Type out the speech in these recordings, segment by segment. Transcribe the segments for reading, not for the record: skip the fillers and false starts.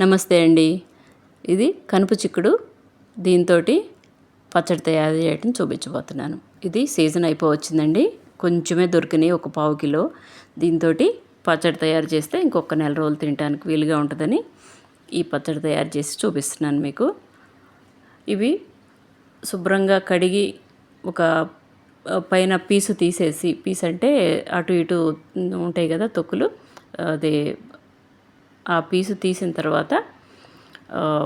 నమస్తే అండి. ఇది కనుపు చిక్కుడు. దీంతో పచ్చడి తయారు చేయటం చూపించబోతున్నాను. ఇది సీజన్ అయిపోవచ్చిందండి. కొంచెమే దొరికినాయి, ఒక పావు కిలో. దీంతో పచ్చడి తయారు చేస్తే ఇంకొక నెల రోజులు తినడానికి వీలుగా ఉంటుందని ఈ పచ్చడి తయారు చేసి చూపిస్తున్నాను మీకు. ఇవి శుభ్రంగా కడిగి ఒక పైన పీసు తీసేసి, పీస్ అంటే అటు ఇటు ఉంటాయి కదా తొక్కులు, అది ఆ పీసు తీసిన తర్వాత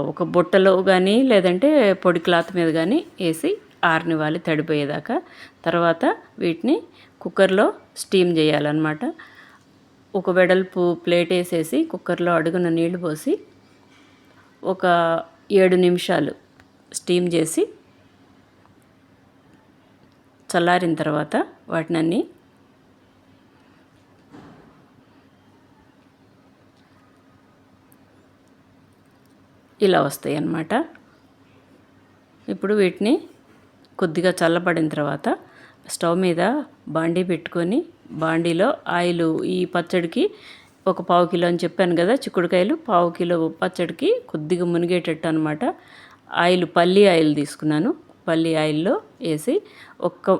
ఒక బుట్టలో కానీ లేదంటే పొడి క్లాత్ మీద కానీ వేసి ఆరనివ్వాలి తడిపోయేదాకా. తర్వాత వీటిని కుక్కర్లో స్టీమ్ చేయాలన్నమాట. ఒక వెడల్పు ప్లేట్ వేసేసి కుక్కర్లో అడుగున నీళ్లు పోసి ఒక 7 నిమిషాలు స్టీమ్ చేసి చల్లారిన తర్వాత వాటినన్నీ ఇలా వస్తాయి అన్నమాట. ఇప్పుడు వీటిని కొద్దిగా చల్లబడిన తర్వాత స్టవ్ మీద బాండీ పెట్టుకొని, బాండీలో ఆయిల్, ఈ పచ్చడికి ఒక పావు కిలో అని చెప్పాను కదా చిక్కుడుకాయలు, పావు కిలో పచ్చడికి కొద్దిగా మునిగేటట్టు అనమాట ఆయిల్, పల్లి ఆయిల్ తీసుకున్నాను. పల్లి ఆయిల్లో వేసి ఒక్క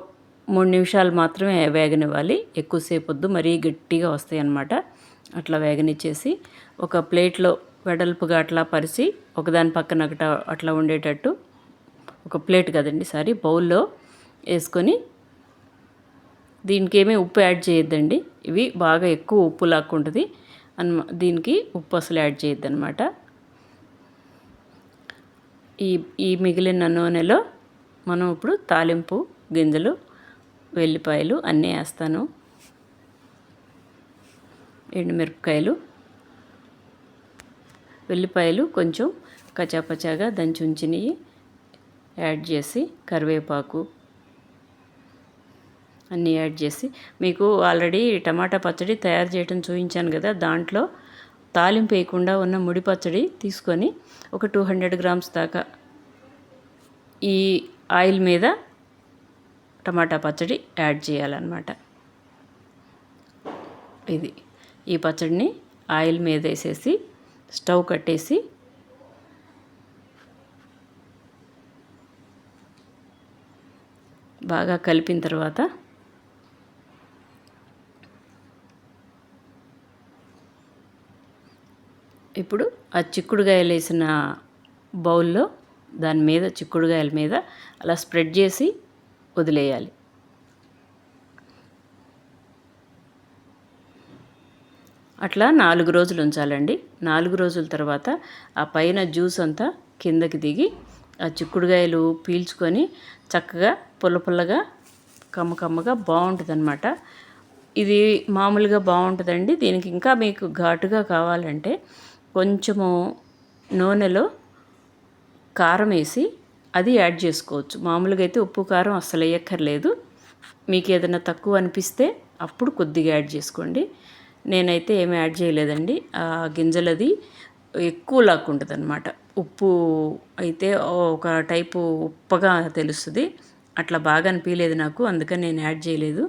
3 నిమిషాలు మాత్రమే వేగనివ్వాలి. ఎక్కువసేపు వద్దు, మరీ గట్టిగా వస్తాయి అన్నమాట. అట్లా వేగనిచ్చేసి ఒక ప్లేట్లో వెడల్పుగా అట్లా పరిచి ఒకదాని పక్కన ఒకట అట్లా ఉండేటట్టు, ఒక ప్లేట్ కదండి సారీ, బౌల్లో వేసుకొని, దీనికి ఏమీ ఉప్పు యాడ్ చేయొద్దండి. ఇవి బాగా ఎక్కువ ఉప్పు లాక్కుంటుంది దీనికి ఉప్పు అసలు యాడ్ చేయొద్దు అనమాట. ఈ మిగిలిన నూనెలో మనం ఇప్పుడు తాలింపు గింజలు, వెల్లిపాయలు అన్నీ వేస్తాను. ఎండుమిరపకాయలు, వెల్లిపాయలు కొంచెం కచాపచాగా దంచి ఉంచినవి యాడ్ చేసి, కరివేపాకు అన్నీ యాడ్ చేసి, మీకు ఆల్రెడీ టమాటా పచ్చడి తయారు చేయడం చూపించాను కదా, దాంట్లో తాలింపు వేయకుండా ఉన్న ముడి పచ్చడి తీసుకొని ఒక 200 గ్రామ్స్ దాకా ఈ ఆయిల్ మీద టమాటా పచ్చడి యాడ్ చేయాలన్నమాట. ఈ పచ్చడిని ఆయిల్ మీద వేసేసి స్టవ్ కట్టేసి బాగా కలిపిన తర్వాత ఇప్పుడు ఆ చిక్కుడుకాయలు వేసిన బౌల్లో దాని మీద, చిక్కుడుకాయల మీద అలా స్ప్రెడ్ చేసి వదిలేయాలి. అట్లా 4 రోజులు ఉంచాలండి. 4 రోజుల తర్వాత ఆ పైన జ్యూస్ అంతా కిందకి దిగి ఆ చిక్కుడుకాయలు పీల్చుకొని చక్కగా పుల్ల పుల్లగా కమ్మగా బాగుంటుంది అనమాట. ఇది మామూలుగా బాగుంటుందండి. దీనికి ఇంకా మీకు ఘాటుగా కావాలంటే కొంచెము నూనెలో కారం వేసి అది యాడ్ చేసుకోవచ్చు. మామూలుగా అయితే ఉప్పు కారం అస్సలు వేయక్కర్లేదు. మీకు ఏదైనా తక్కువ అనిపిస్తే అప్పుడు కొద్దిగా యాడ్ చేసుకోండి. నేనైతే ఏమి యాడ్ చేయలేదండి. ఆ గింజలది ఎక్కువ లాక్కుంటుంది అనమాట. ఉప్పు అయితే ఒక టైపు ఉప్పగా తెలుస్తుంది, అట్లా బాగా అనిపించలేదు నాకు, అందుకని నేను యాడ్ చేయలేదు.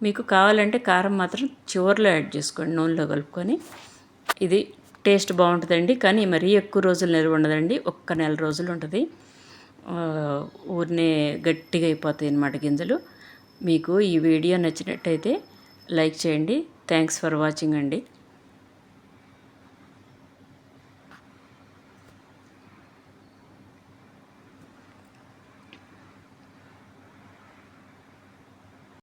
మీకు కావాలంటే కారం మాత్రం చివర్లో యాడ్ చేసుకోండి, నూనెలో కలుపుకొని. ఇది టేస్ట్ బాగుంటుందండి, కానీ మరీ ఎక్కువ రోజులు నిల్వ ఉండదండి. ఒక్క నెల రోజులు ఉంటుంది. ఊరినే గట్టిగా అయిపోతాయి అన్నమాట గింజలు. మీకు ఈ వీడియో నచ్చినట్టయితే లైక్ చేయండి. థ్యాంక్స్ ఫర్ వాచింగ్ అండి.